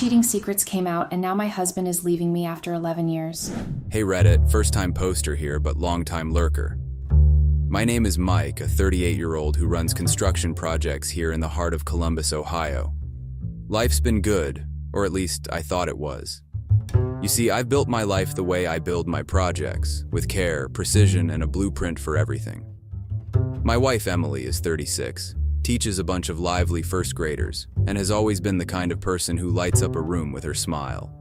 cheating secrets came out, and now my husband is leaving me after 11 years. Hey Reddit, first-time poster here, but long-time lurker. My name is Mike, a 38-year-old who runs construction projects here in the heart of Columbus, Ohio. Life's been good, or at least I thought it was. You see, I've built my life the way I build my projects, with care, precision, and a blueprint for everything. My wife, Emily, is 36, teaches a bunch of lively first graders, and has always been the kind of person who lights up a room with her smile.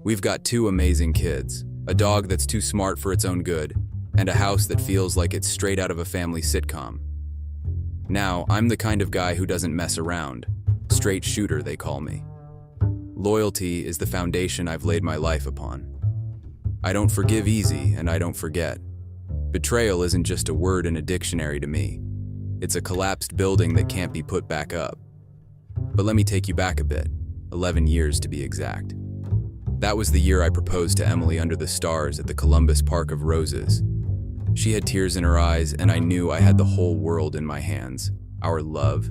We've got 2 amazing kids, a dog that's too smart for its own good, and a house that feels like it's straight out of a family sitcom. Now, I'm the kind of guy who doesn't mess around. Straight shooter, they call me. Loyalty is the foundation I've laid my life upon. I don't forgive easy, and I don't forget. Betrayal isn't just a word in a dictionary to me. It's a collapsed building that can't be put back up. But let me take you back a bit, 11 years to be exact. That was the year I proposed to Emily under the stars at the Columbus Park of Roses. She had tears in her eyes, and I knew I had the whole world in my hands. Our love.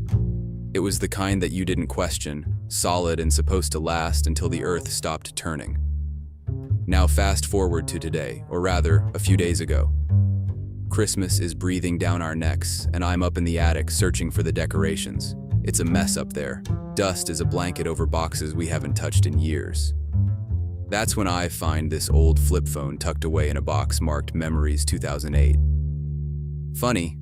It was the kind that you didn't question, solid and supposed to last until the earth stopped turning. Now fast forward to today, or rather, a few days ago. Christmas is breathing down our necks, and I'm up in the attic searching for the decorations. It's a mess up there. Dust is a blanket over boxes we haven't touched in years. That's when I find this old flip phone tucked away in a box marked Memories 2008. Funny,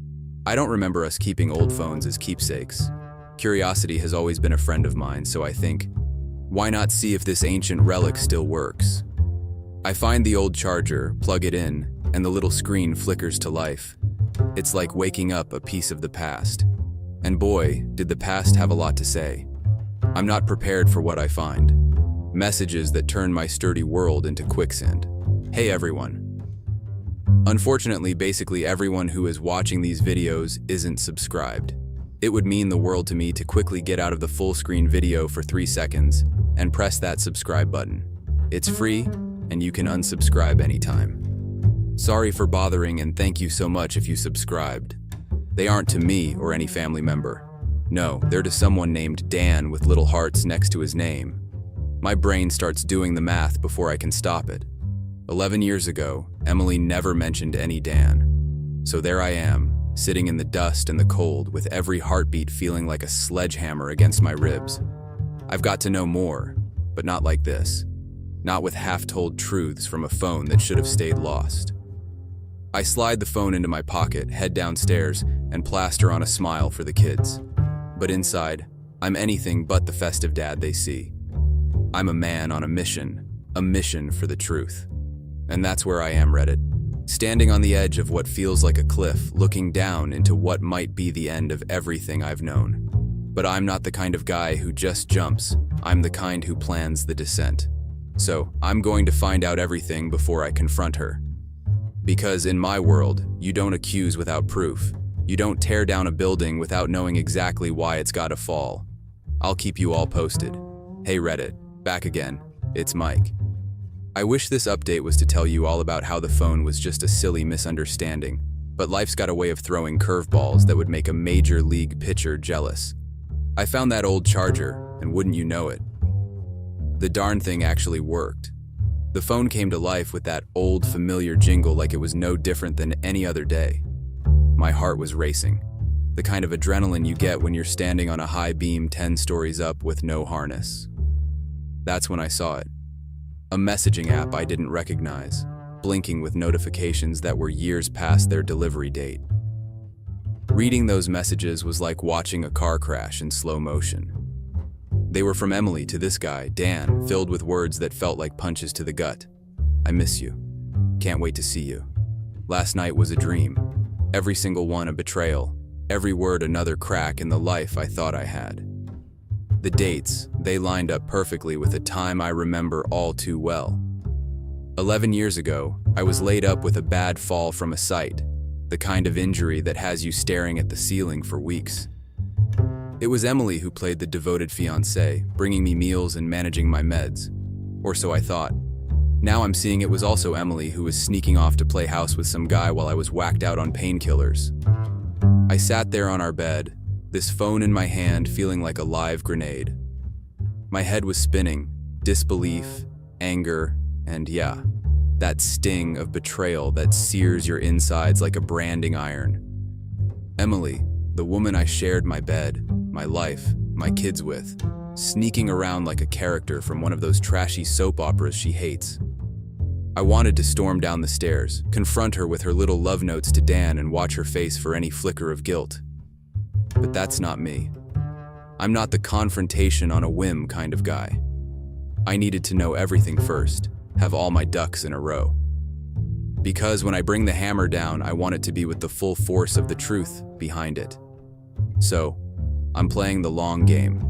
I don't remember us keeping old phones as keepsakes. Curiosity has always been a friend of mine, so I think, why not see if this ancient relic still works? I find the old charger, plug it in, and the little screen flickers to life. It's like waking up a piece of the past. And boy, did the past have a lot to say. I'm not prepared for what I find. Messages that turn my sturdy world into quicksand. Hey everyone. Unfortunately, basically everyone who is watching these videos isn't subscribed. It would mean the world to me to quickly get out of the full screen video for 3 seconds and press that subscribe button. It's free, and you can unsubscribe anytime. Sorry for bothering, and thank you so much if you subscribed. They aren't to me or any family member. No, they're to someone named Dan with little hearts next to his name. My brain starts doing the math before I can stop it. 11 years ago, Emily never mentioned any Dan. So there I am, sitting in the dust and the cold, with every heartbeat feeling like a sledgehammer against my ribs. I've got to know more, but not like this. Not with half-told truths from a phone that should have stayed lost. I slide the phone into my pocket, head downstairs, and plaster on a smile for the kids. But inside, I'm anything but the festive dad they see. I'm a man on a mission for the truth. And that's where I am, Reddit. Standing on the edge of what feels like a cliff, looking down into what might be the end of everything I've known. But I'm not the kind of guy who just jumps. I'm the kind who plans the descent. So, I'm going to find out everything before I confront her. Because in my world, you don't accuse without proof. You don't tear down a building without knowing exactly why it's gotta fall. I'll keep you all posted. Hey Reddit, back again. It's Mike. I wish this update was to tell you all about how the phone was just a silly misunderstanding, but life's got a way of throwing curveballs that would make a major league pitcher jealous. I found that old charger, and wouldn't you know it, the darn thing actually worked. The phone came to life with that old familiar jingle like it was no different than any other day. My heart was racing, the kind of adrenaline you get when you're standing on a high beam 10 stories up with no harness. That's when I saw it. A messaging app I didn't recognize, blinking with notifications that were years past their delivery date. Reading those messages was like watching a car crash in slow motion. They were from Emily to this guy, Dan, filled with words that felt like punches to the gut. I miss you. Can't wait to see you. Last night was a dream. Every single one a betrayal. Every word another crack in the life I thought I had. The dates, they lined up perfectly with a time I remember all too well. 11 years ago, I was laid up with a bad fall from a site, the kind of injury that has you staring at the ceiling for weeks. It was Emily who played the devoted fiancée, bringing me meals and managing my meds. Or so I thought. Now I'm seeing it was also Emily who was sneaking off to play house with some guy while I was whacked out on painkillers. I sat there on our bed, this phone in my hand feeling like a live grenade. My head was spinning, disbelief, anger, and yeah, that sting of betrayal that sears your insides like a branding iron. Emily, the woman I shared my bed, my life, my kids with, sneaking around like a character from one of those trashy soap operas she hates. I wanted to storm down the stairs, confront her with her little love notes to Dan and watch her face for any flicker of guilt. But that's not me. I'm not the confrontation on a whim kind of guy. I needed to know everything first, have all my ducks in a row. Because when I bring the hammer down, I want it to be with the full force of the truth behind it. So, I'm playing the long game.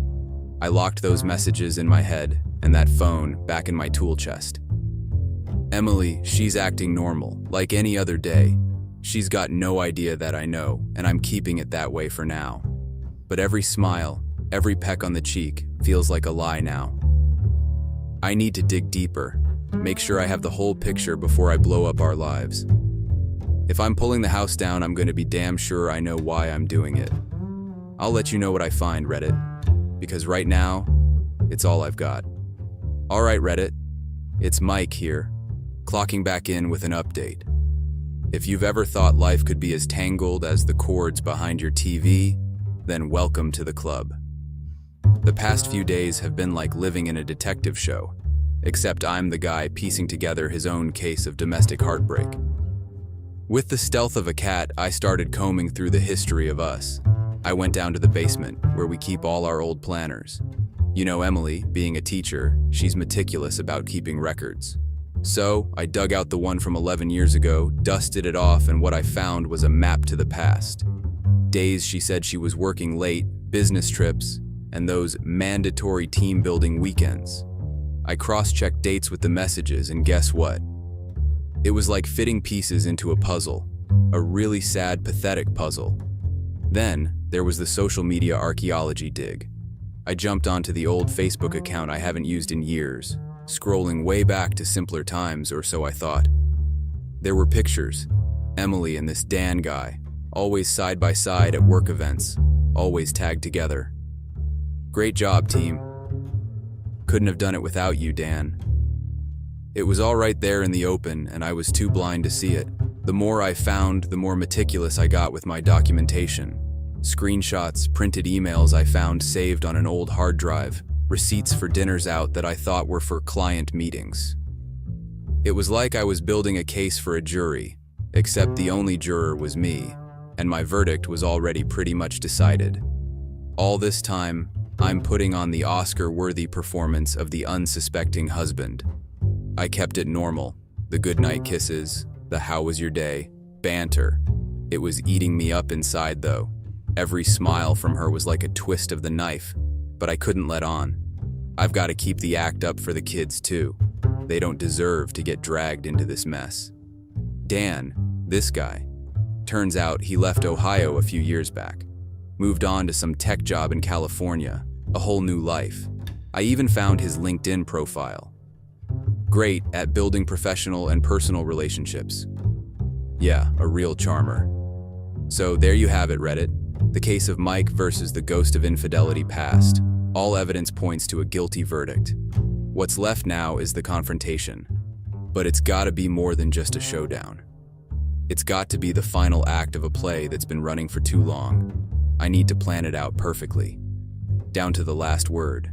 I locked those messages in my head and that phone back in my tool chest. Emily, she's acting normal, like any other day. She's got no idea that I know, and I'm keeping it that way for now. But every smile, every peck on the cheek, feels like a lie now. I need to dig deeper, make sure I have the whole picture before I blow up our lives. If I'm pulling the house down, I'm going to be damn sure I know why I'm doing it. I'll let you know what I find, Reddit, because right now, it's all I've got. All right, Reddit, it's Mike here, clocking back in with an update. If you've ever thought life could be as tangled as the cords behind your TV, then welcome to the club. The past few days have been like living in a detective show, except I'm the guy piecing together his own case of domestic heartbreak. With the stealth of a cat, I started combing through the history of us. I went down to the basement, where we keep all our old planners. You know Emily, being a teacher, she's meticulous about keeping records. So, I dug out the one from 11 years ago, dusted it off, and what I found was a map to the past. Days she said she was working late, business trips, and those mandatory team-building weekends. I cross-checked dates with the messages, and guess what? It was like fitting pieces into a puzzle, a really sad, pathetic puzzle. Then, there was the social media archaeology dig. I jumped onto the old Facebook account I haven't used in years, scrolling way back to simpler times, or so I thought. There were pictures, Emily and this Dan guy, always side by side at work events, always tagged together. Great job, team. Couldn't have done it without you, Dan. It was all right there in the open, and I was too blind to see it. The more I found, the more meticulous I got with my documentation. Screenshots, printed emails I found saved on an old hard drive, receipts for dinners out that I thought were for client meetings. It was like I was building a case for a jury, except the only juror was me, and my verdict was already pretty much decided. All this time, I'm putting on the Oscar-worthy performance of the unsuspecting husband. I kept it normal, the goodnight kisses, the how was your day, banter. It was eating me up inside though. Every smile from her was like a twist of the knife, but I couldn't let on. I've got to keep the act up for the kids too. They don't deserve to get dragged into this mess. Dan, this guy, turns out he left Ohio a few years back, moved on to some tech job in California, a whole new life. I even found his LinkedIn profile. Great at building professional and personal relationships. Yeah, a real charmer. So there you have it, Reddit. The case of Mike versus the ghost of infidelity past. All evidence points to a guilty verdict. What's left now is the confrontation. But it's gotta be more than just a showdown. It's got to be the final act of a play that's been running for too long. I need to plan it out perfectly, down to the last word.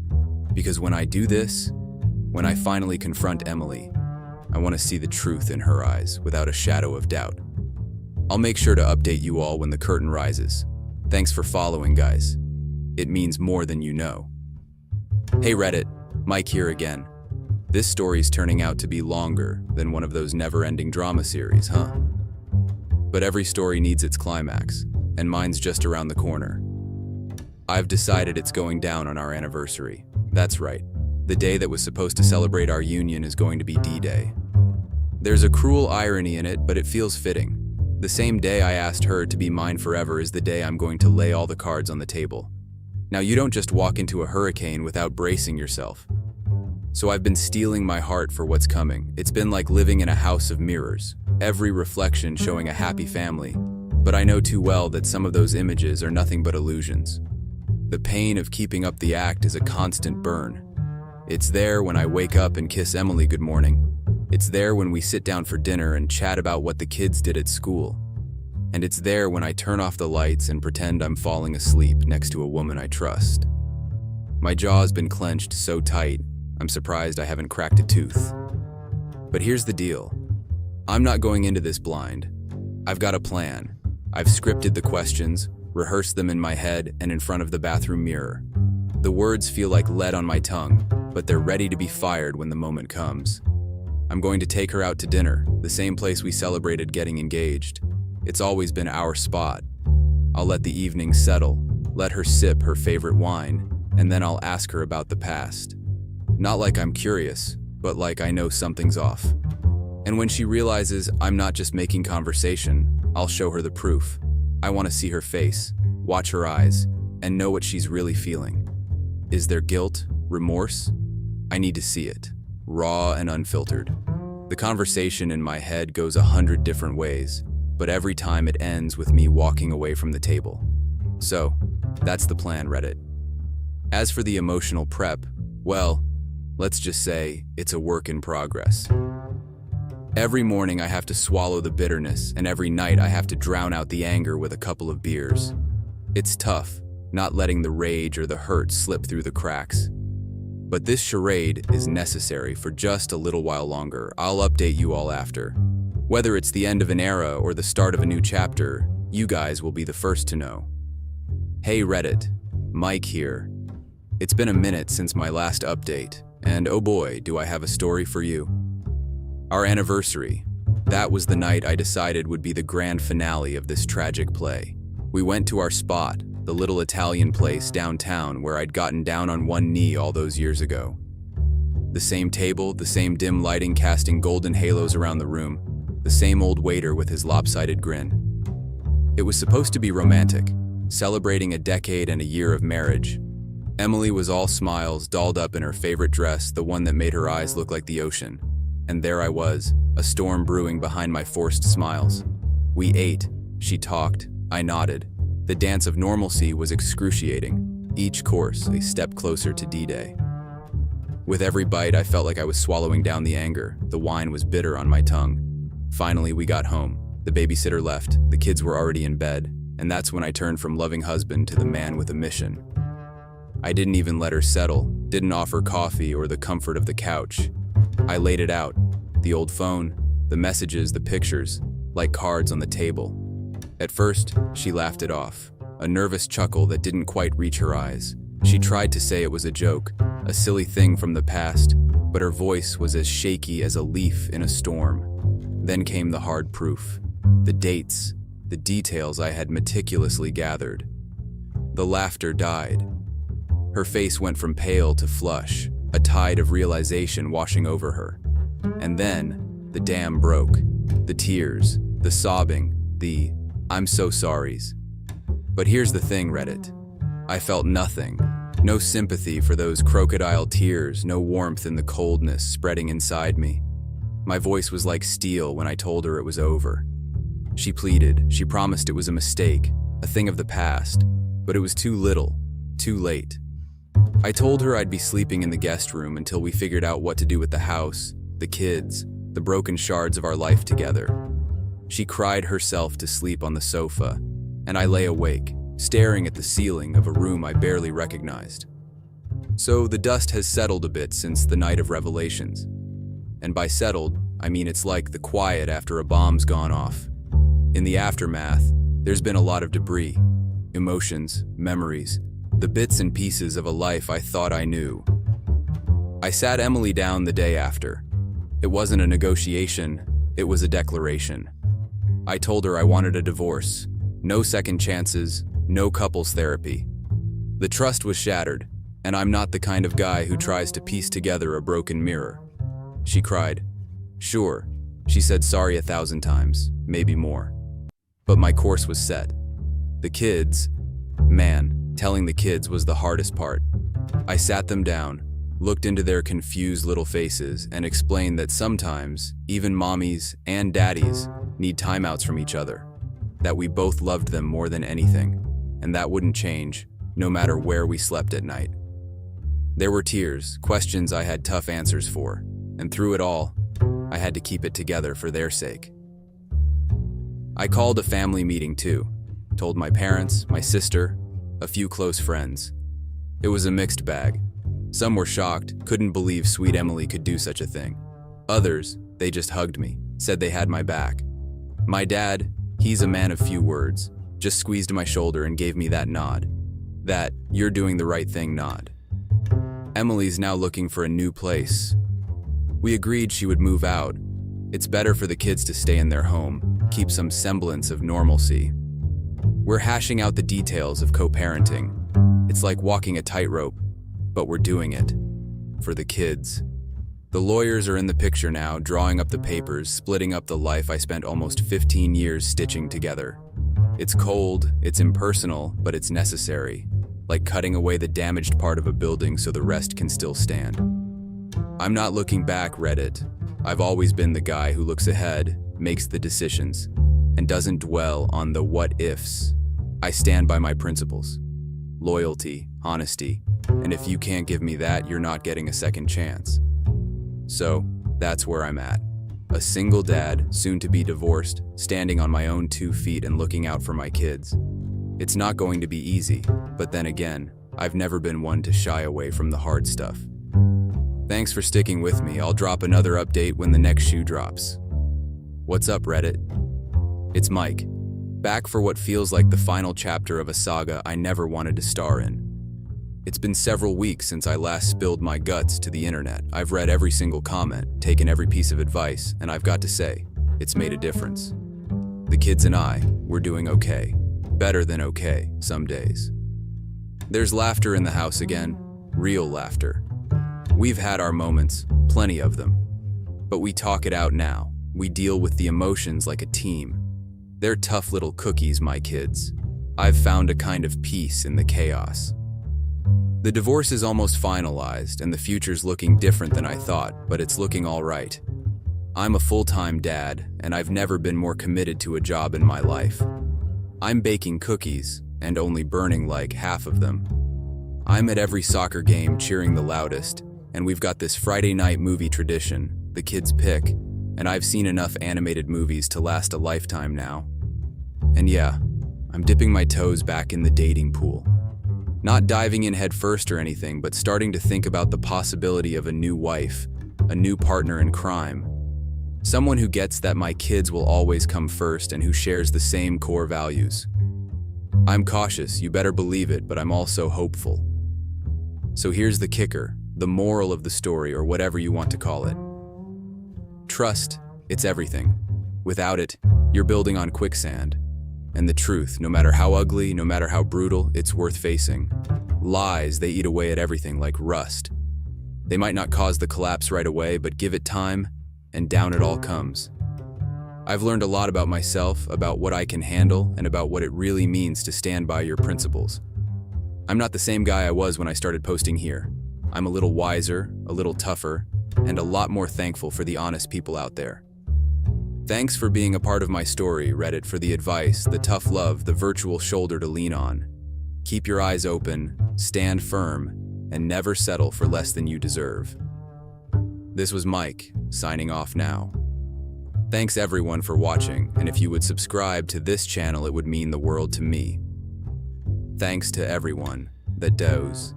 Because when I do this, when I finally confront Emily, I want to see the truth in her eyes without a shadow of doubt. I'll make sure to update you all when the curtain rises. Thanks for following, guys. It means more than you know. Hey Reddit, Mike here again. This story's turning out to be longer than one of those never-ending drama series, huh? But every story needs its climax, and mine's just around the corner. I've decided it's going down on our anniversary. That's right. The day that was supposed to celebrate our union is going to be D-Day. There's a cruel irony in it, but it feels fitting. The same day I asked her to be mine forever is the day I'm going to lay all the cards on the table. Now, you don't just walk into a hurricane without bracing yourself. So I've been steeling my heart for what's coming. It's been like living in a house of mirrors, every reflection showing a happy family. But I know too well that some of those images are nothing but illusions. The pain of keeping up the act is a constant burn. It's there when I wake up and kiss Emily good morning. It's there when we sit down for dinner and chat about what the kids did at school. And it's there when I turn off the lights and pretend I'm falling asleep next to a woman I trust. My jaw's been clenched so tight, I'm surprised I haven't cracked a tooth. But here's the deal. I'm not going into this blind. I've got a plan. I've scripted the questions, rehearsed them in my head and in front of the bathroom mirror. The words feel like lead on my tongue, but they're ready to be fired when the moment comes. I'm going to take her out to dinner, the same place we celebrated getting engaged. It's always been our spot. I'll let the evening settle, let her sip her favorite wine, and then I'll ask her about the past. Not like I'm curious, but like I know something's off. And when she realizes I'm not just making conversation, I'll show her the proof. I want to see her face, watch her eyes, and know what she's really feeling. Is there guilt, remorse? I need to see it, raw and unfiltered. The conversation in my head goes 100 different ways, but every time it ends with me walking away from the table. So, that's the plan, Reddit. As for the emotional prep, well, let's just say it's a work in progress. Every morning I have to swallow the bitterness, and every night I have to drown out the anger with a couple of beers. It's tough, not letting the rage or the hurt slip through the cracks. But this charade is necessary for just a little while longer. I'll update you all after. Whether it's the end of an era or the start of a new chapter, you guys will be the first to know. Hey Reddit, Mike here. It's been a minute since my last update, and oh boy, do I have a story for you. Our anniversary. That was the night I decided would be the grand finale of this tragic play. We went to our spot, the little Italian place downtown where I'd gotten down on one knee all those years ago. The same table, the same dim lighting casting golden halos around the room, the same old waiter with his lopsided grin. It was supposed to be romantic, celebrating a decade and a year of marriage. Emily was all smiles, dolled up in her favorite dress, the one that made her eyes look like the ocean. And there I was, a storm brewing behind my forced smiles. We ate, she talked, I nodded. The dance of normalcy was excruciating, each course a step closer to D-Day. With every bite, I felt like I was swallowing down the anger. The wine was bitter on my tongue. Finally, we got home. The babysitter left, the kids were already in bed, and that's when I turned from loving husband to the man with a mission. I didn't even let her settle, didn't offer coffee or the comfort of the couch. I laid it out, the old phone, the messages, the pictures, like cards on the table. At first, she laughed it off, a nervous chuckle that didn't quite reach her eyes. She tried to say it was a joke, a silly thing from the past, but her voice was as shaky as a leaf in a storm. Then came the hard proof, the dates, the details I had meticulously gathered. The laughter died. Her face went from pale to flush, a tide of realization washing over her. And then, the dam broke. The tears, the sobbing, the "I'm so sorries." But here's the thing, Reddit. I felt nothing. No sympathy for those crocodile tears, no warmth in the coldness spreading inside me. My voice was like steel when I told her it was over. She pleaded, she promised it was a mistake, a thing of the past, but it was too little, too late. I told her I'd be sleeping in the guest room until we figured out what to do with the house, the kids, the broken shards of our life together. She cried herself to sleep on the sofa, and I lay awake, staring at the ceiling of a room I barely recognized. So the dust has settled a bit since the night of revelations. And by settled, I mean it's like the quiet after a bomb's gone off. In the aftermath, there's been a lot of debris, emotions, memories, the bits and pieces of a life I thought I knew. I sat Emily down the day after. It wasn't a negotiation, it was a declaration. I told her I wanted a divorce, no second chances, no couples therapy. The trust was shattered, and I'm not the kind of guy who tries to piece together a broken mirror. She cried. Sure, she said sorry 1,000 times, maybe more. But my course was set. The kids, man, telling the kids was the hardest part. I sat them down, looked into their confused little faces, and explained that sometimes, even mommies and daddies need timeouts from each other, that we both loved them more than anything, and that wouldn't change, no matter where we slept at night. There were tears, questions I had tough answers for, and through it all, I had to keep it together for their sake. I called a family meeting too, told my parents, my sister, a few close friends. It was a mixed bag. Some were shocked, couldn't believe sweet Emily could do such a thing. Others, they just hugged me, said they had my back. My dad, he's a man of few words, just squeezed my shoulder and gave me that nod. That, you're doing the right thing nod. Emily's now looking for a new place. We agreed she would move out. It's better for the kids to stay in their home, keep some semblance of normalcy. We're hashing out the details of co-parenting. It's like walking a tightrope, but we're doing it. For the kids. The lawyers are in the picture now, drawing up the papers, splitting up the life I spent almost 15 years stitching together. It's cold, it's impersonal, but it's necessary. Like cutting away the damaged part of a building so the rest can still stand. I'm not looking back, Reddit. I've always been the guy who looks ahead, makes the decisions, and doesn't dwell on the what-ifs. I stand by my principles. Loyalty, honesty, and if you can't give me that, you're not getting a second chance. So, that's where I'm at. A single dad, soon to be divorced, standing on my own 2 feet and looking out for my kids. It's not going to be easy, but then again, I've never been one to shy away from the hard stuff. Thanks for sticking with me. I'll drop another update when the next shoe drops. What's up, Reddit? It's Mike, back for what feels like the final chapter of a saga I never wanted to star in. It's been several weeks since I last spilled my guts to the internet. I've read every single comment, taken every piece of advice, and I've got to say, it's made a difference. The kids and I, we're doing okay. Better than okay, some days. There's laughter in the house again, real laughter. We've had our moments, plenty of them. But we talk it out now. We deal with the emotions like a team. They're tough little cookies, my kids. I've found a kind of peace in the chaos. The divorce is almost finalized, and the future's looking different than I thought, but it's looking all right. I'm a full-time dad, and I've never been more committed to a job in my life. I'm baking cookies, and only burning like half of them. I'm at every soccer game cheering the loudest, and we've got this Friday night movie tradition, the kids pick, and I've seen enough animated movies to last a lifetime now. And yeah, I'm dipping my toes back in the dating pool. Not diving in head first or anything, but starting to think about the possibility of a new wife, a new partner in crime. Someone who gets that my kids will always come first and who shares the same core values. I'm cautious, you better believe it, but I'm also hopeful. So here's the kicker, the moral of the story, or whatever you want to call it. Trust, it's everything. Without it, you're building on quicksand. And the truth, no matter how ugly, no matter how brutal, it's worth facing. Lies, they eat away at everything like rust. They might not cause the collapse right away, but give it time, and down it all comes. I've learned a lot about myself, about what I can handle, and about what it really means to stand by your principles. I'm not the same guy I was when I started posting here. I'm a little wiser, a little tougher, and a lot more thankful for the honest people out there. Thanks for being a part of my story, Reddit, for the advice, the tough love, the virtual shoulder to lean on. Keep your eyes open, stand firm, and never settle for less than you deserve. This was Mike, signing off now. Thanks everyone for watching, and if you would subscribe to this channel, it would mean the world to me. Thanks to everyone that does,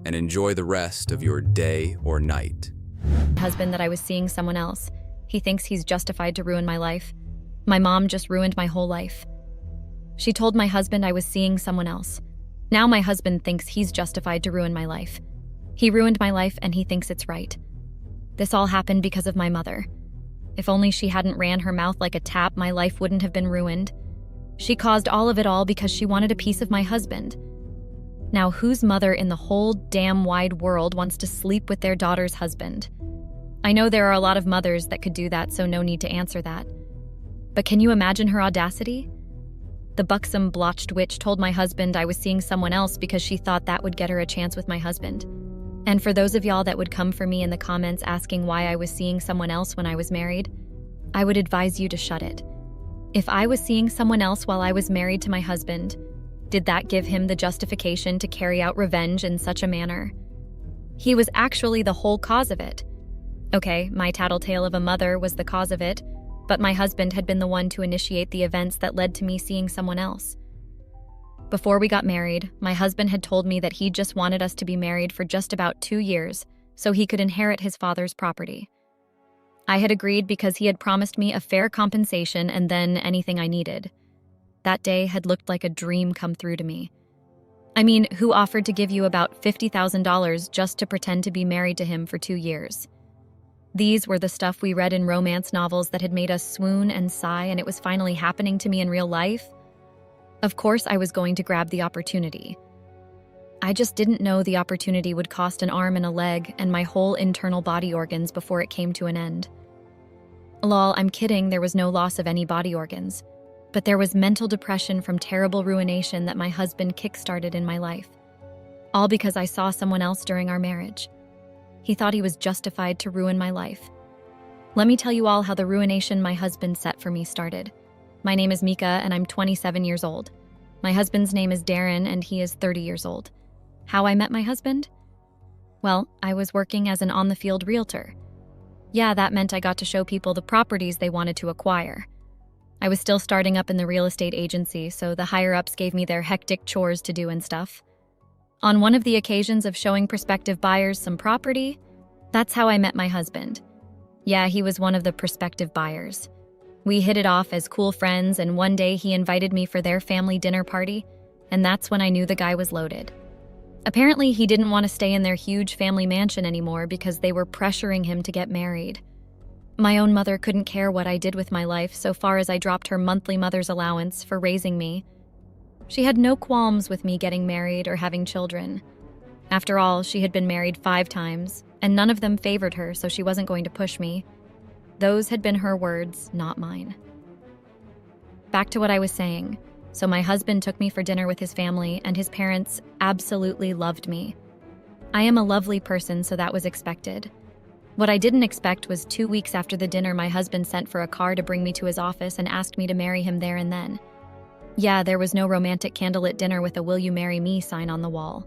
and enjoy the rest of your day or night. Husband that I was seeing someone else. He thinks he's justified to ruin my life. My mom just ruined my whole life. She told my husband I was seeing someone else. Now my husband thinks he's justified to ruin my life. He ruined my life and he thinks it's right. This all happened because of my mother. If only she hadn't ran her mouth like a tap, my life wouldn't have been ruined. She caused all of it all because she wanted a piece of my husband. Now whose mother in the whole damn wide world wants to sleep with their daughter's husband? I know there are a lot of mothers that could do that, so no need to answer that. But can you imagine her audacity? The buxom, blotched witch told my husband I was seeing someone else because she thought that would get her a chance with my husband. And for those of y'all that would come for me in the comments asking why I was seeing someone else when I was married, I would advise you to shut it. If I was seeing someone else while I was married to my husband, did that give him the justification to carry out revenge in such a manner? He was actually the whole cause of it. Okay, my tattletale of a mother was the cause of it, but my husband had been the one to initiate the events that led to me seeing someone else. Before we got married, my husband had told me that he just wanted us to be married for just about 2 years so he could inherit his father's property. I had agreed because he had promised me a fair compensation and then anything I needed. That day had looked like a dream come through to me. I mean, who offered to give you about $50,000 just to pretend to be married to him for 2 years? These were the stuff we read in romance novels that had made us swoon and sigh, and it was finally happening to me in real life. Of course, I was going to grab the opportunity. I just didn't know the opportunity would cost an arm and a leg and my whole internal body organs before it came to an end. Lol, I'm kidding, there was no loss of any body organs. But there was mental depression from terrible ruination that my husband kickstarted in my life. All because I saw someone else during our marriage. He thought he was justified to ruin my life. Let me tell you all how the ruination my husband set for me started. My name is Mika, and I'm 27 years old. My husband's name is Darren, and he is 30 years old. How I met my husband? Well, I was working as an on-the-field realtor. Yeah, that meant I got to show people the properties they wanted to acquire. I was still starting up in the real estate agency, so the higher-ups gave me their hectic chores to do and stuff. On one of the occasions of showing prospective buyers some property, that's how I met my husband. Yeah, he was one of the prospective buyers. We hit it off as cool friends, and one day he invited me for their family dinner party, and that's when I knew the guy was loaded. Apparently, he didn't want to stay in their huge family mansion anymore because they were pressuring him to get married. My own mother couldn't care what I did with my life so far as I dropped her monthly mother's allowance for raising me. She had no qualms with me getting married or having children. After all, she had been married 5 times, and none of them favored her, so she wasn't going to push me. Those had been her words, not mine. Back to what I was saying. So my husband took me for dinner with his family, and his parents absolutely loved me. I am a lovely person, so that was expected. What I didn't expect was 2 weeks after the dinner, my husband sent for a car to bring me to his office and asked me to marry him there and then. Yeah, there was no romantic candlelit dinner with a "Will you marry me" sign on the wall.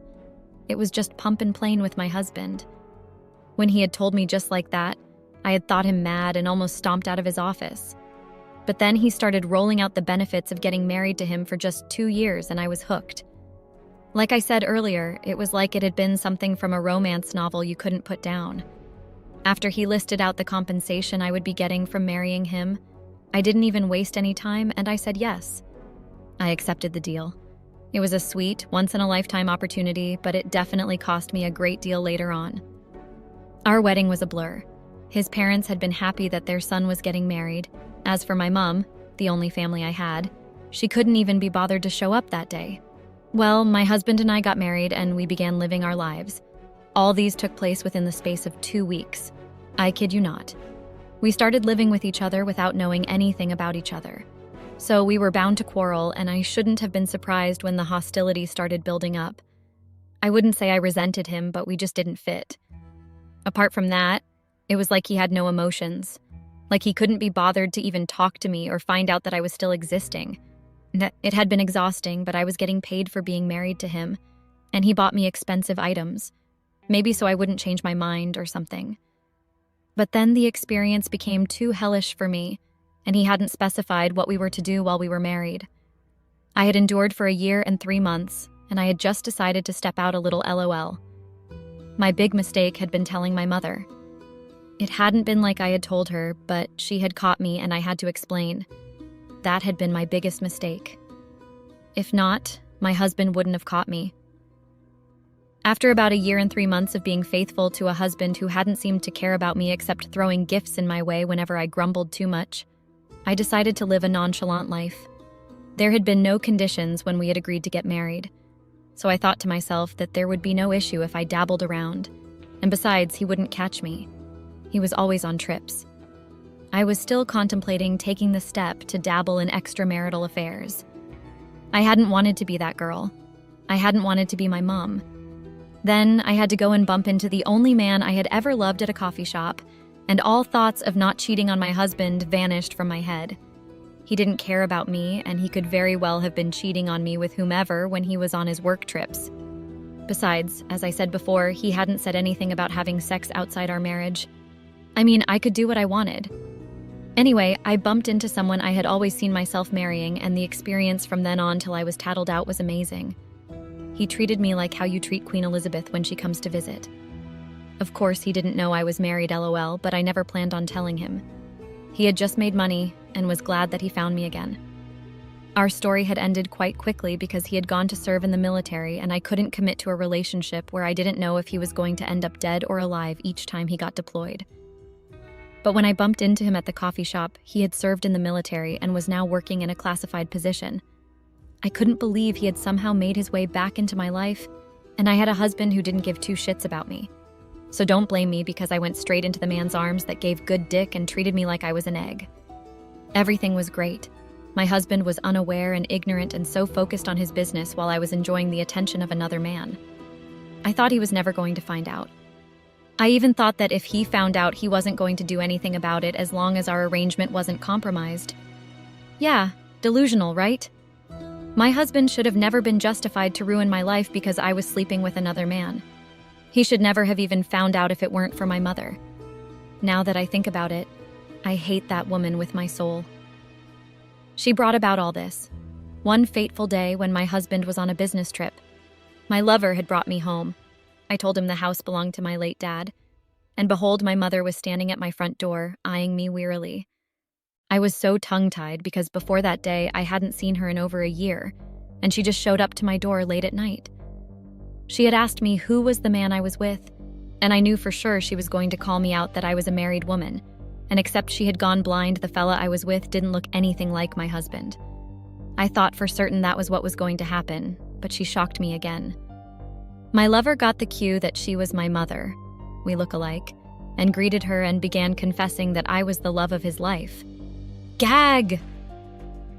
It was just pump and plain with my husband. When he had told me just like that, I had thought him mad and almost stomped out of his office. But then he started rolling out the benefits of getting married to him for just 2 years, and I was hooked. Like I said earlier, it was like it had been something from a romance novel you couldn't put down. After he listed out the compensation I would be getting from marrying him, I didn't even waste any time, and I said yes. I accepted the deal. It was a sweet, once-in-a-lifetime opportunity, but it definitely cost me a great deal later on. Our wedding was a blur. His parents had been happy that their son was getting married. As for my mom, the only family I had, she couldn't even be bothered to show up that day. Well, my husband and I got married, and we began living our lives. All these took place within the space of 2 weeks. I kid you not. We started living with each other without knowing anything about each other. So we were bound to quarrel, and I shouldn't have been surprised when the hostility started building up. I wouldn't say I resented him, but we just didn't fit. Apart from that, it was like he had no emotions. Like he couldn't be bothered to even talk to me or find out that I was still existing. It had been exhausting, but I was getting paid for being married to him, and he bought me expensive items. Maybe so I wouldn't change my mind or something. But then the experience became too hellish for me, and he hadn't specified what we were to do while we were married. I had endured for 1 year and 3 months, and I had just decided to step out a little LOL. My big mistake had been telling my mother. It hadn't been like I had told her, but she had caught me and I had to explain. That had been my biggest mistake. If not, my husband wouldn't have caught me. After about 1 year and 3 months of being faithful to a husband who hadn't seemed to care about me except throwing gifts in my way whenever I grumbled too much, I decided to live a nonchalant life. There had been no conditions when we had agreed to get married, so I thought to myself that there would be no issue if I dabbled around, and besides, he wouldn't catch me. He was always on trips. I was still contemplating taking the step to dabble in extramarital affairs. I hadn't wanted to be that girl. I hadn't wanted to be my mom. Then I had to go and bump into the only man I had ever loved at a coffee shop, and all thoughts of not cheating on my husband vanished from my head. He didn't care about me, and he could very well have been cheating on me with whomever when he was on his work trips. Besides, as I said before, he hadn't said anything about having sex outside our marriage. I mean, I could do what I wanted. Anyway, I bumped into someone I had always seen myself marrying, and the experience from then on till I was tattled out was amazing. He treated me like how you treat Queen Elizabeth when she comes to visit. Of course, he didn't know I was married, LOL, but I never planned on telling him. He had just made money and was glad that he found me again. Our story had ended quite quickly because he had gone to serve in the military, and I couldn't commit to a relationship where I didn't know if he was going to end up dead or alive each time he got deployed. But when I bumped into him at the coffee shop, he had served in the military and was now working in a classified position. I couldn't believe he had somehow made his way back into my life, and I had a husband who didn't give two shits about me. So don't blame me because I went straight into the man's arms that gave good dick and treated me like I was an egg. Everything was great. My husband was unaware and ignorant and so focused on his business while I was enjoying the attention of another man. I thought he was never going to find out. I even thought that if he found out, he wasn't going to do anything about it as long as our arrangement wasn't compromised. Yeah, delusional, right? My husband should have never been justified to ruin my life because I was sleeping with another man. He should never have even found out if it weren't for my mother. Now that I think about it, I hate that woman with my soul. She brought about all this. One fateful day when my husband was on a business trip. My lover had brought me home. I told him the house belonged to my late dad. And behold, my mother was standing at my front door, eyeing me wearily. I was so tongue-tied because before that day, I hadn't seen her in over a year, and she just showed up to my door late at night. She had asked me who was the man I was with, and I knew for sure she was going to call me out that I was a married woman, and except she had gone blind, the fella I was with didn't look anything like my husband. I thought for certain that was what was going to happen, but she shocked me again. My lover got the cue that she was my mother, we look alike, and greeted her and began confessing that I was the love of his life. Gag!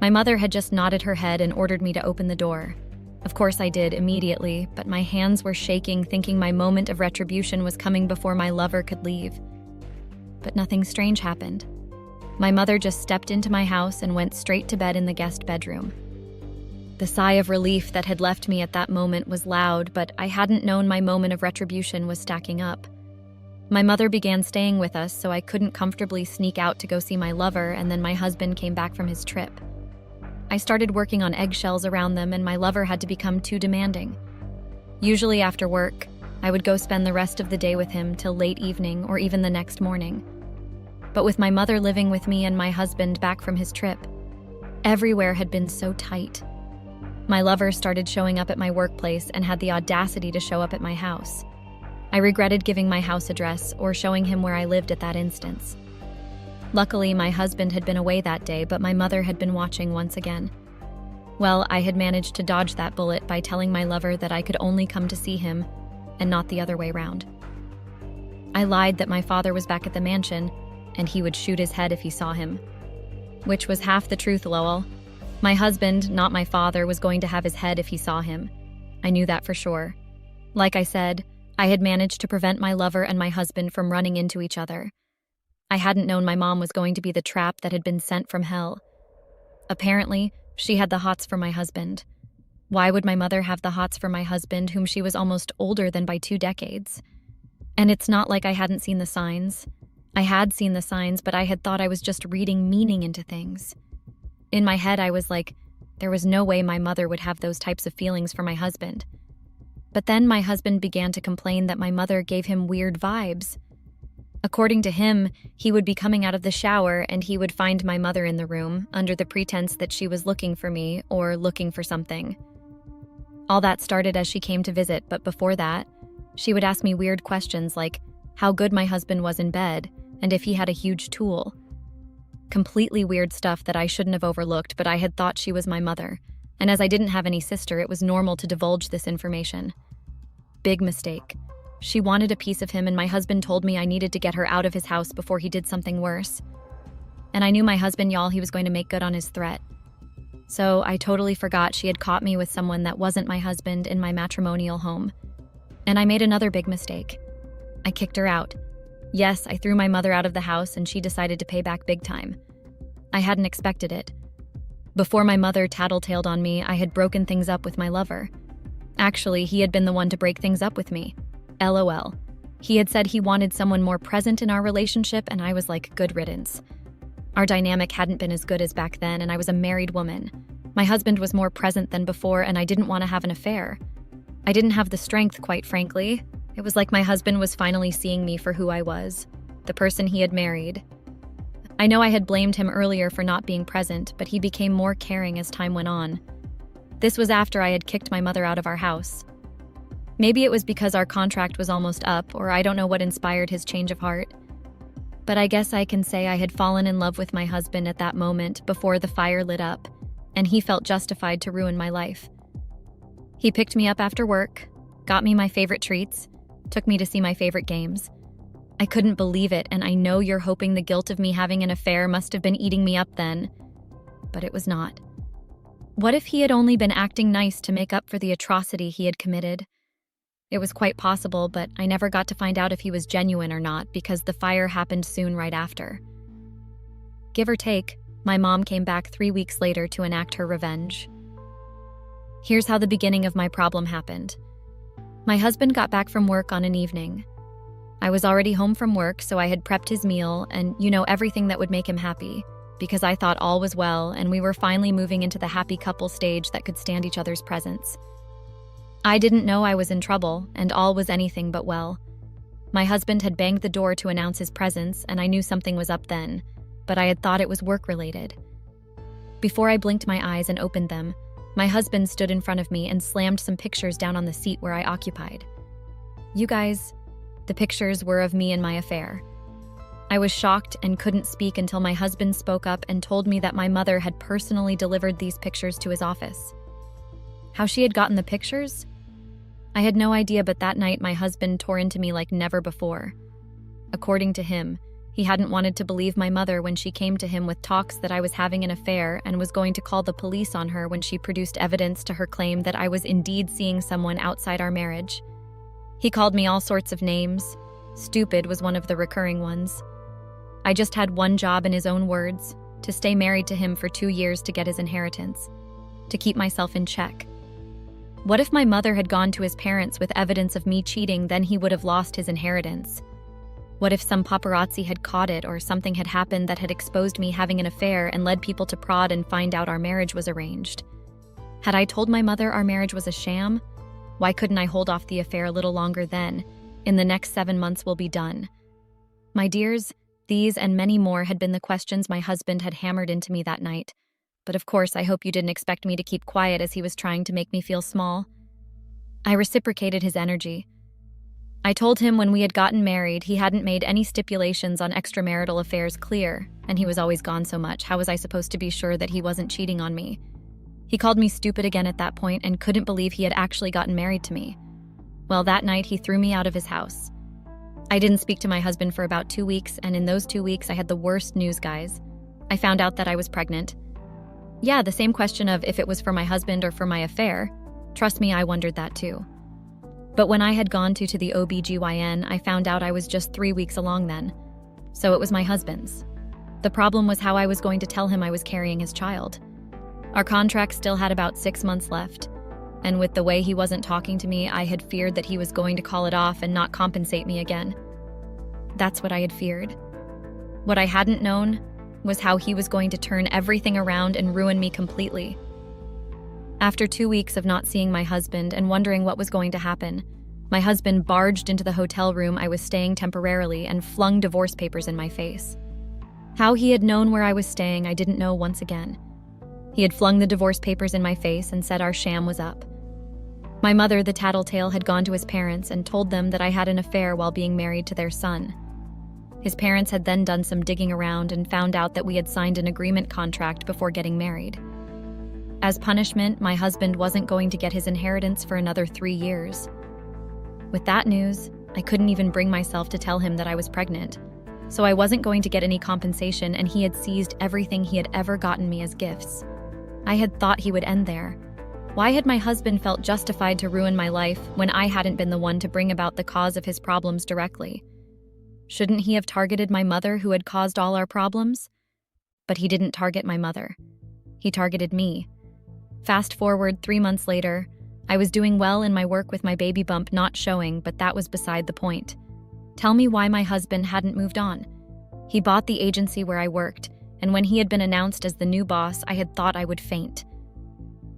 My mother had just nodded her head and ordered me to open the door. Of course I did immediately, but my hands were shaking, thinking my moment of retribution was coming before my lover could leave. But nothing strange happened. My mother just stepped into my house and went straight to bed in the guest bedroom. The sigh of relief that had left me at that moment was loud, but I hadn't known my moment of retribution was stacking up. My mother began staying with us, so I couldn't comfortably sneak out to go see my lover, and then my husband came back from his trip. I started working on eggshells around them, and my lover had to become too demanding. Usually after work, I would go spend the rest of the day with him till late evening or even the next morning. But with my mother living with me and my husband back from his trip, everywhere had been so tight. My lover started showing up at my workplace and had the audacity to show up at my house. I regretted giving my house address or showing him where I lived at that instance. Luckily, my husband had been away that day, but my mother had been watching once again. Well, I had managed to dodge that bullet by telling my lover that I could only come to see him and not the other way round. I lied that my father was back at the mansion and he would shoot his head if he saw him. Which was half the truth, lol. My husband, not my father, was going to have his head if he saw him. I knew that for sure. Like I said, I had managed to prevent my lover and my husband from running into each other. I hadn't known my mom was going to be the trap that had been sent from hell. Apparently, she had the hots for my husband. Why would my mother have the hots for my husband, whom she was almost older than by 2 decades? And it's not like I hadn't seen the signs. I had seen the signs, but I had thought I was just reading meaning into things. In my head, I was like, there was no way my mother would have those types of feelings for my husband. But then my husband began to complain that my mother gave him weird vibes. According to him, he would be coming out of the shower and he would find my mother in the room under the pretense that she was looking for me or looking for something. All that started as she came to visit, but before that, she would ask me weird questions like how good my husband was in bed and if he had a huge tool. Completely weird stuff that I shouldn't have overlooked, but I had thought she was my mother, and as I didn't have any sister, it was normal to divulge this information. Big mistake. She wanted a piece of him, and my husband told me I needed to get her out of his house before he did something worse. And I knew my husband, y'all, he was going to make good on his threat. So I totally forgot she had caught me with someone that wasn't my husband in my matrimonial home. And I made another big mistake. I kicked her out. Yes, I threw my mother out of the house and she decided to pay back big time. I hadn't expected it. Before my mother tattletaled on me, I had broken things up with my lover. Actually, he had been the one to break things up with me. LOL. He had said he wanted someone more present in our relationship, and I was like, good riddance. Our dynamic hadn't been as good as back then, and I was a married woman. My husband was more present than before, and I didn't want to have an affair. I didn't have the strength, quite frankly. It was like my husband was finally seeing me for who I was, the person he had married. I know I had blamed him earlier for not being present, but he became more caring as time went on. This was after I had kicked my mother out of our house. Maybe it was because our contract was almost up, or I don't know what inspired his change of heart. But I guess I can say I had fallen in love with my husband at that moment before the fire lit up, and he felt justified to ruin my life. He picked me up after work, got me my favorite treats, took me to see my favorite games. I couldn't believe it, and I know you're hoping the guilt of me having an affair must have been eating me up then. But it was not. What if he had only been acting nice to make up for the atrocity he had committed? It was quite possible, but I never got to find out if he was genuine or not because the fire happened soon right after. Give or take, my mom came back 3 weeks later to enact her revenge. Here's how the beginning of my problem happened. My husband got back from work on an evening. I was already home from work, so I had prepped his meal and, everything that would make him happy, because I thought all was well and we were finally moving into the happy couple stage that could stand each other's presence. I didn't know I was in trouble, and all was anything but well. My husband had banged the door to announce his presence, and I knew something was up then, but I had thought it was work-related. Before I blinked my eyes and opened them, my husband stood in front of me and slammed some pictures down on the seat where I occupied. You guys, the pictures were of me and my affair. I was shocked and couldn't speak until my husband spoke up and told me that my mother had personally delivered these pictures to his office. How she had gotten the pictures? I had no idea, but that night my husband tore into me like never before. According to him, he hadn't wanted to believe my mother when she came to him with talks that I was having an affair and was going to call the police on her when she produced evidence to her claim that I was indeed seeing someone outside our marriage. He called me all sorts of names. Stupid was one of the recurring ones. I just had one job, in his own words, to stay married to him for 2 years to get his inheritance, to keep myself in check. What if my mother had gone to his parents with evidence of me cheating, then he would have lost his inheritance? What if some paparazzi had caught it or something had happened that had exposed me having an affair and led people to prod and find out our marriage was arranged? Had I told my mother our marriage was a sham? Why couldn't I hold off the affair a little longer then? In the next 7 months we'll be done. My dears, these and many more had been the questions my husband had hammered into me that night. But of course, I hope you didn't expect me to keep quiet as he was trying to make me feel small. I reciprocated his energy. I told him when we had gotten married, he hadn't made any stipulations on extramarital affairs clear, and he was always gone so much. How was I supposed to be sure that he wasn't cheating on me? He called me stupid again at that point and couldn't believe he had actually gotten married to me. Well, that night he threw me out of his house. I didn't speak to my husband for about 2 weeks, and in those 2 weeks I had the worst news, guys. I found out that I was pregnant. Yeah, the same question of if it was for my husband or for my affair. Trust me, I wondered that too. But when I had gone to the OBGYN, I found out I was just 3 weeks along then. So it was my husband's. The problem was how I was going to tell him I was carrying his child. Our contract still had about 6 months left, and with the way he wasn't talking to me, I had feared that he was going to call it off and not compensate me again. That's what I had feared. What I hadn't known was how he was going to turn everything around and ruin me completely. After 2 weeks of not seeing my husband and wondering what was going to happen, my husband barged into the hotel room I was staying temporarily and flung divorce papers in my face. How he had known where I was staying, I didn't know once again. He had flung the divorce papers in my face and said our sham was up. My mother, the tattletale, had gone to his parents and told them that I had an affair while being married to their son. His parents had then done some digging around and found out that we had signed an agreement contract before getting married. As punishment, my husband wasn't going to get his inheritance for another 3 years. With that news, I couldn't even bring myself to tell him that I was pregnant. So I wasn't going to get any compensation, and he had seized everything he had ever gotten me as gifts. I had thought he would end there. Why had my husband felt justified to ruin my life when I hadn't been the one to bring about the cause of his problems directly? Shouldn't he have targeted my mother, who had caused all our problems? But he didn't target my mother. He targeted me. Fast forward 3 months later, I was doing well in my work with my baby bump not showing, but that was beside the point. Tell me why my husband hadn't moved on. He bought the agency where I worked, and when he had been announced as the new boss, I had thought I would faint.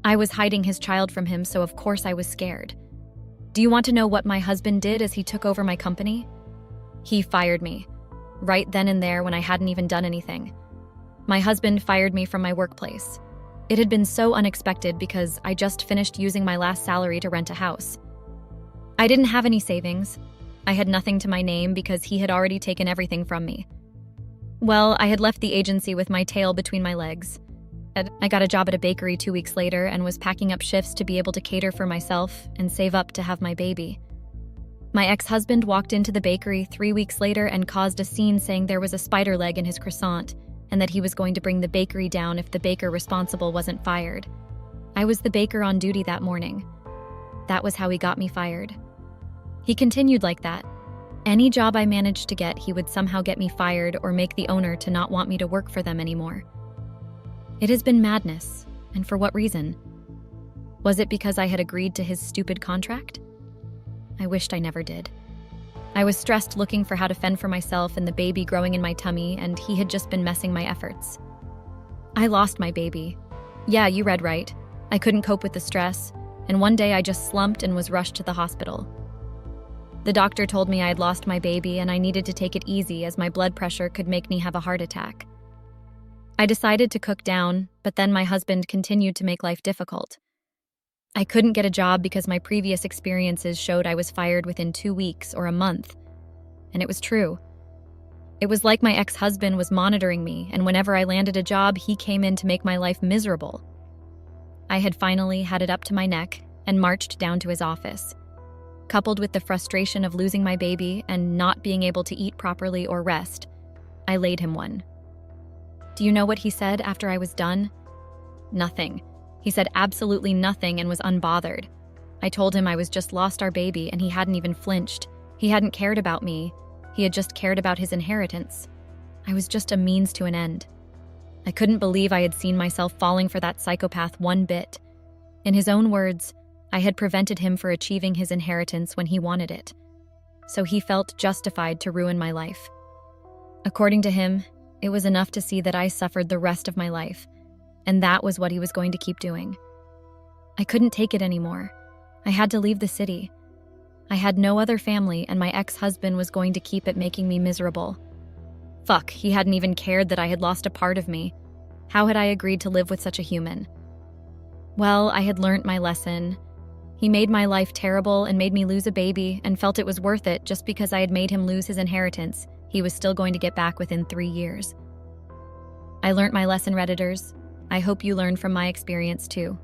I was hiding his child from him, so of course I was scared. Do you want to know what my husband did as he took over my company? He fired me, right then and there when I hadn't even done anything. My husband fired me from my workplace. It had been so unexpected because I just finished using my last salary to rent a house. I didn't have any savings. I had nothing to my name because he had already taken everything from me. Well, I had left the agency with my tail between my legs. I got a job at a bakery 2 weeks later and was packing up shifts to be able to cater for myself and save up to have my baby. My ex-husband walked into the bakery 3 weeks later and caused a scene saying there was a spider leg in his croissant and that he was going to bring the bakery down if the baker responsible wasn't fired. I was the baker on duty that morning. That was how he got me fired. He continued like that. Any job I managed to get, he would somehow get me fired or make the owner to not want me to work for them anymore. It has been madness, and for what reason? Was it because I had agreed to his stupid contract? I wished I never did. I was stressed looking for how to fend for myself and the baby growing in my tummy, and he had just been messing my efforts. I lost my baby. Yeah, you read right. I couldn't cope with the stress, and one day I just slumped and was rushed to the hospital. The doctor told me I had lost my baby and I needed to take it easy as my blood pressure could make me have a heart attack. I decided to cook down, but then my husband continued to make life difficult. I couldn't get a job because my previous experiences showed I was fired within 2 weeks or a month. And it was true. It was like my ex-husband was monitoring me, and whenever I landed a job, he came in to make my life miserable. I had finally had it up to my neck and marched down to his office. Coupled with the frustration of losing my baby and not being able to eat properly or rest, I laid him one. Do you know what he said after I was done? Nothing. He said absolutely nothing and was unbothered. I told him I was just lost our baby and he hadn't even flinched. He hadn't cared about me. He had just cared about his inheritance. I was just a means to an end. I couldn't believe I had seen myself falling for that psychopath one bit. In his own words, I had prevented him from achieving his inheritance when he wanted it. So he felt justified to ruin my life. According to him, it was enough to see that I suffered the rest of my life, and that was what he was going to keep doing. I couldn't take it anymore. I had to leave the city. I had no other family, and my ex-husband was going to keep it making me miserable. Fuck, he hadn't even cared that I had lost a part of me. How had I agreed to live with such a human? Well, I had learnt my lesson. He made my life terrible and made me lose a baby and felt it was worth it just because I had made him lose his inheritance. He was still going to get back within 3 years. I learnt my lesson, Redditors. I hope you learned from my experience too.